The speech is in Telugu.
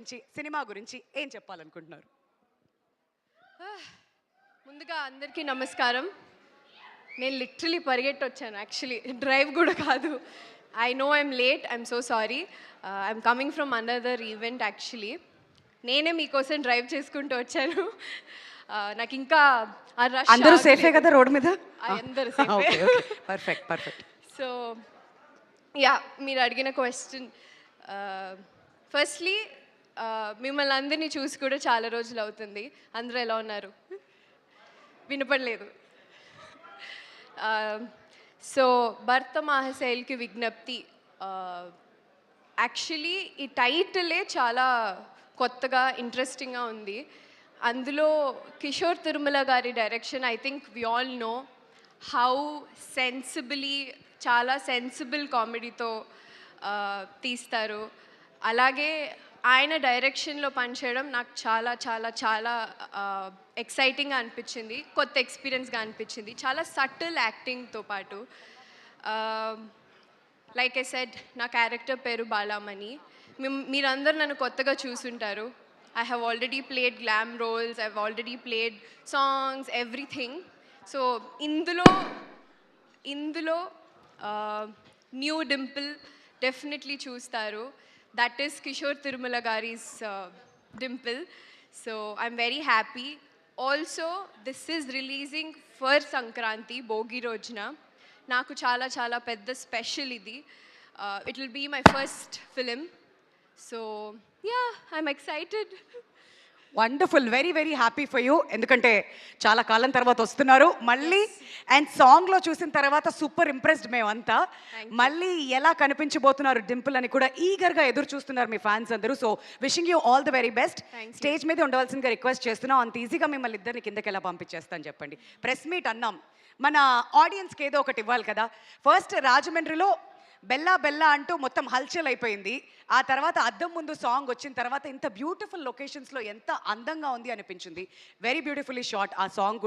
గురించి సినిమా గురించి ఏం చెప్పాలనుకుంటున్నారు? ముందుగా అందరికీ నమస్కారం. నేను లిటరలీ పరిగెట్టొచ్చాను, యాక్చువల్లీ డ్రైవ్ కూడా కాదు. I know I'm late, I'm so sorry. I'm coming from another event actually. నేనే మీకోసం డ్రైవ్ చేసుకుంటూ వచ్చాను. నాకు ఇంకా ఆ రష్ అందరూ సేఫే కదా రోడ్ మీద? అందరూ సేఫే. Perfect perfect. సో యా, మీరు అడిగిన క్వశ్చన్, ఫస్ట్లీ మిమ్మల్ని అందరినీ చూసి కూడా చాలా రోజులు అవుతుంది. అందరూ ఎలా ఉన్నారు? వినపడలేదు. సో భర్త మహాశైల్కి విజ్ఞప్తి, యాక్చువల్లీ ఈ టైటిలే చాలా కొత్తగా ఇంట్రెస్టింగ్గా ఉంది. అందులో కిషోర్ తిరుమల గారి direction, I think we all know how sensibly, చాలా సెన్సిబుల్ కామెడీతో తీస్తారు. అలాగే ఆయన డైరెక్షన్లో పనిచేయడం నాకు చాలా చాలా చాలా ఎక్సైటింగ్గా అనిపించింది, కొత్త ఎక్స్పీరియన్స్గా అనిపించింది. చాలా సటిల్ యాక్టింగ్తో పాటు, లైక్ ఐ సెడ్, నా క్యారెక్టర్ పేరు బాలామణి. మీరందరూ నన్ను కొత్తగా చూసుంటారు. I have already played glam roles, I've already played songs, everything. So ఇందులో న్యూ డింపుల్ డెఫినెట్లీ చూస్తారు. దట్ ఈస్ కిషోర్ తిరుమల గారీస్ డింపుల్. So I'm very happy. Also this is releasing for Sankranti, Bhogi రోజున. నాకు చాలా చాలా పెద్ద స్పెషల్ ఇది. It will be my first film. So yeah, I'm excited. Wonderful, very very happy for you. ఎందుకంటే చాలా కాలం తర్వాత వస్తున్నారు మళ్ళీ. అండ్ సాంగ్లో చూసిన తర్వాత సూపర్ ఇంప్రెస్డ్ మేమంతా. మళ్ళీ ఎలా కనిపించబోతున్నారు డింపుల్ అని కూడా ఈగర్గా ఎదురు చూస్తున్నారు మీ ఫ్యాన్స్ అందరూ. So wishing you all the very best. Stage మీద ఉండవలసిందిగా రిక్వెస్ట్ చేస్తున్నాం. అంత ఈజీగా మిమ్మల్ని ఇద్దరిని కిందకి ఎలా పంపించేస్తాను చెప్పండి. ప్రెస్ మీట్ అన్నాం, మన ఆడియన్స్కి ఏదో ఒకటి ఇవ్వాలి కదా. ఫస్ట్ రాజమండ్రిలో బెల్లా బెల్లా అంటూ మొత్తం హల్చల్ అయిపోయింది. ఆ తర్వాత అద్దం ముందు సాంగ్ వచ్చిన తర్వాత ఇంత బ్యూటిఫుల్ లొకేషన్స్లో ఎంత అందంగా ఉంది అనిపించింది. వెరీ బ్యూటిఫుల్లీ షాట్ ఆ సాంగ్ కూడా.